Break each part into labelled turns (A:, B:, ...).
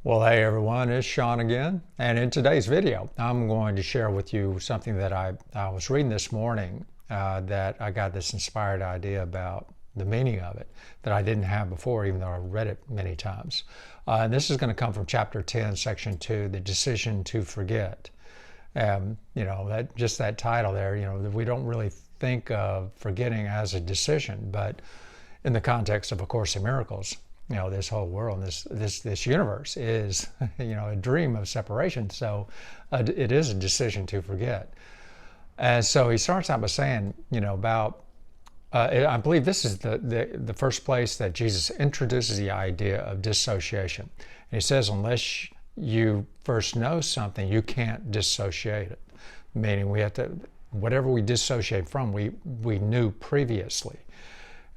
A: Well, hey everyone, it's Sean again, and in today's video, I'm going to share with you something that I was reading this morning that I got this inspired idea about the meaning of it that I didn't have before, even though I read it many times. And this is going to come from chapter 10, section 2, the decision to forget. That title there, we don't really think of forgetting as a decision, but in the context of A Course in Miracles, this whole world, this universe is, a dream of separation. So it is a decision to forget. And so he starts out by saying, about, I believe this is the first place that Jesus introduces the idea of dissociation. And he says, unless you first know something, you can't dissociate it. Meaning we have to, whatever we dissociate from, we knew previously.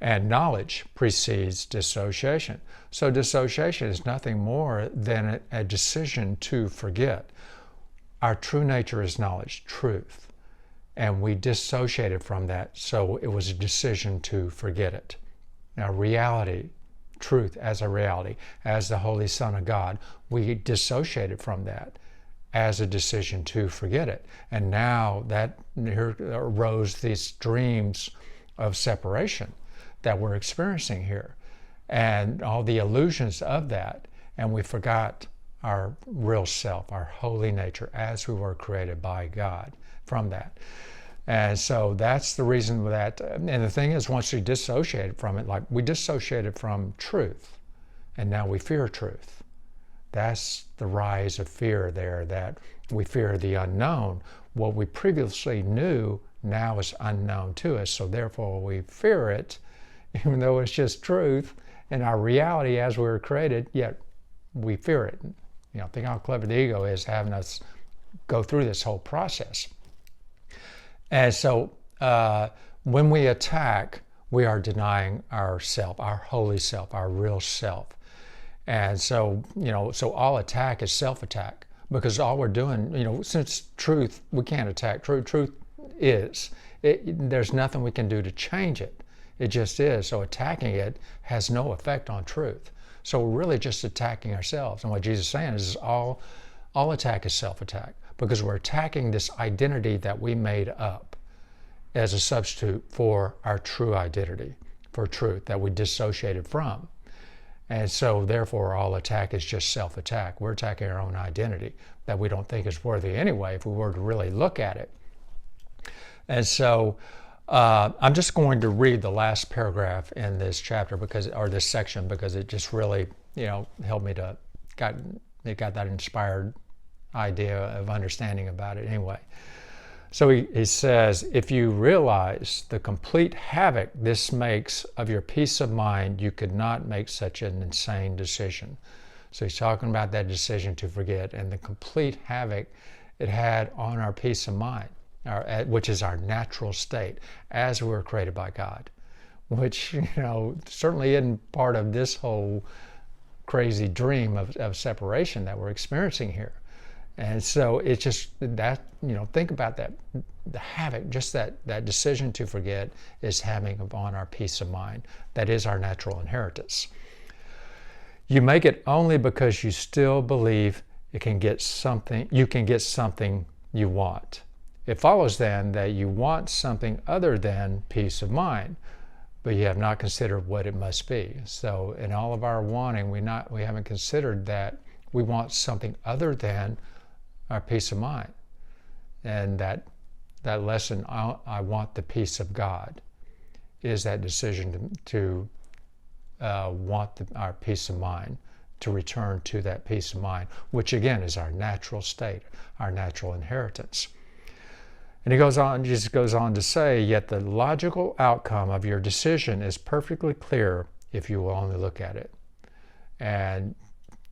A: And knowledge precedes dissociation. So dissociation is nothing more than a decision to forget. Our true nature is knowledge, truth. And we dissociated from that, so it was a decision to forget it. Now reality, truth as a reality, as the Holy Son of God, we dissociated from that as a decision to forget it. And now that here arose these dreams of separation that we're experiencing here, and all the illusions of that, and we forgot our real self, our holy nature, as we were created by God from that. And so that's the reason that, and the thing is, once we dissociated from it, like we dissociated from truth, and now we fear truth. That's the rise of fear there, that we fear the unknown. What we previously knew now is unknown to us, so therefore we fear it, even though it's just truth and our reality as we were created, yet we fear it. Think how clever the ego is having us go through this whole process. And so when we attack, we are denying ourself, our holy self, our real self. And so, so all attack is self-attack, because all we're doing, since truth, we can't attack truth. Truth is, there's nothing we can do to change it. It just is. So attacking it has no effect on truth. So we're really just attacking ourselves. And what Jesus is saying is all attack is self-attack, because we're attacking this identity that we made up as a substitute for our true identity, for truth that we dissociated from. And so therefore all attack is just self-attack. We're attacking our own identity that we don't think is worthy anyway, if we were to really look at it. And so I'm just going to read the last paragraph in this chapter, or this section, because it just really, helped me to got that inspired idea of understanding about it anyway. So he says, if you realize the complete havoc this makes of your peace of mind, you could not make such an insane decision. So he's talking about that decision to forget and the complete havoc it had on our peace of mind, which is our natural state as we were created by God, which certainly isn't part of this whole crazy dream of separation that we're experiencing here. And so it's just that, think about that, the havoc, just that decision to forget is having upon our peace of mind. That is our natural inheritance. You make it only because you still believe you can get something you want. It follows then that you want something other than peace of mind, but you have not considered what it must be. So in all of our wanting, we haven't considered that we want something other than our peace of mind. And that lesson, I want the peace of God, is that decision to want our peace of mind, to return to that peace of mind, which again is our natural state, our natural inheritance. And Jesus goes on to say, yet the logical outcome of your decision is perfectly clear if you will only look at it. And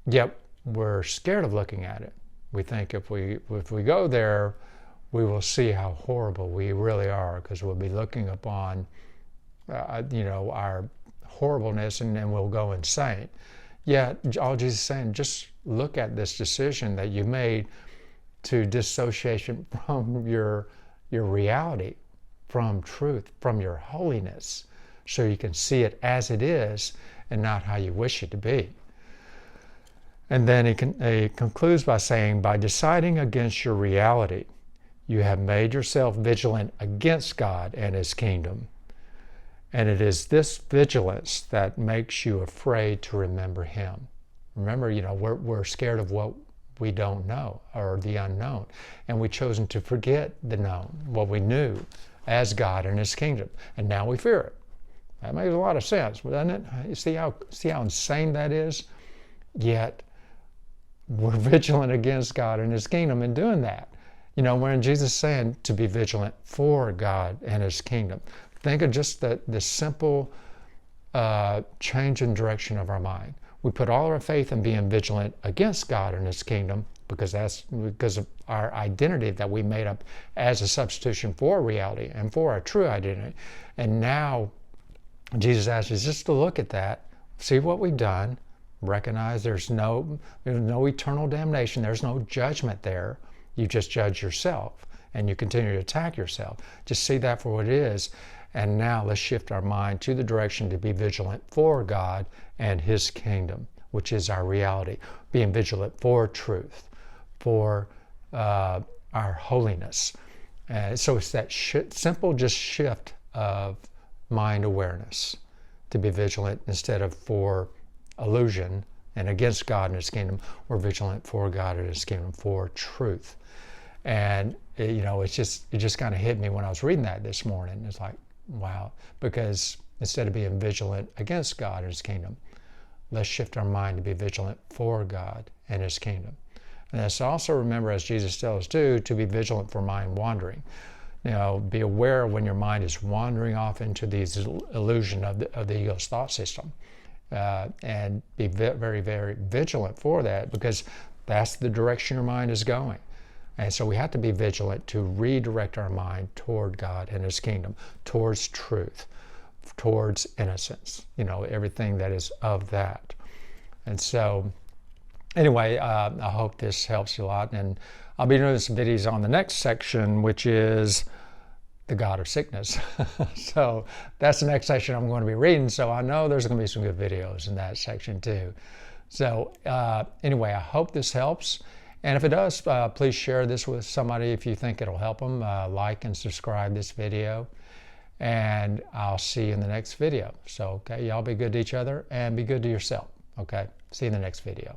A: yet we're scared of looking at it. We think if we go there, we will see how horrible we really are, because we'll be looking upon, our horribleness, and then we'll go insane. Yet all Jesus is saying, just look at this decision that you made to dissociation from your reality, from truth, from your holiness, so you can see it as it is and not how you wish it to be. And then he concludes by saying, by deciding against your reality, you have made yourself vigilant against God and his kingdom. And it is this vigilance that makes you afraid to remember him. Remember, we're scared of what we don't know, or the unknown. And we've chosen to forget the known, what we knew as God and his kingdom. And now we fear it. That makes a lot of sense, doesn't it? You see how insane that is? Yet, we're vigilant against God and his kingdom in doing that. When Jesus is saying to be vigilant for God and his kingdom, think of just the simple change in direction of our mind. We put all our faith in being vigilant against God and his kingdom because of our identity that we made up as a substitution for reality and for our true identity. And now Jesus asks us just to look at that, see what we've done, recognize there's no eternal damnation, there's no judgment there. You just judge yourself and you continue to attack yourself. Just see that for what it is. And now let's shift our mind to the direction to be vigilant for God and his kingdom, which is our reality. Being vigilant for truth, for our holiness. So it's that simple just shift of mind awareness to be vigilant instead of for illusion and against God and his kingdom. We're vigilant for God and his kingdom, for truth. And it just kind of hit me when I was reading that this morning. It's like, wow, because instead of being vigilant against God and his kingdom, let's shift our mind to be vigilant for God and his kingdom. And let's also remember, as Jesus tells us to be vigilant for mind wandering. Be aware when your mind is wandering off into these illusion of the ego's thought system. And be very, very vigilant for that, because that's the direction your mind is going. And so we have to be vigilant to redirect our mind toward God and his kingdom, towards truth, towards innocence, everything that is of that. And so anyway, I hope this helps you a lot. And I'll be doing some videos on the next section, which is the God of sickness. So that's the next section I'm going to be reading. So I know there's going to be some good videos in that section too. So anyway, I hope this helps. And if it does, please share this with somebody if you think it'll help them. Like and subscribe this video. And I'll see you in the next video. So, okay, y'all be good to each other and be good to yourself. Okay, see you in the next video.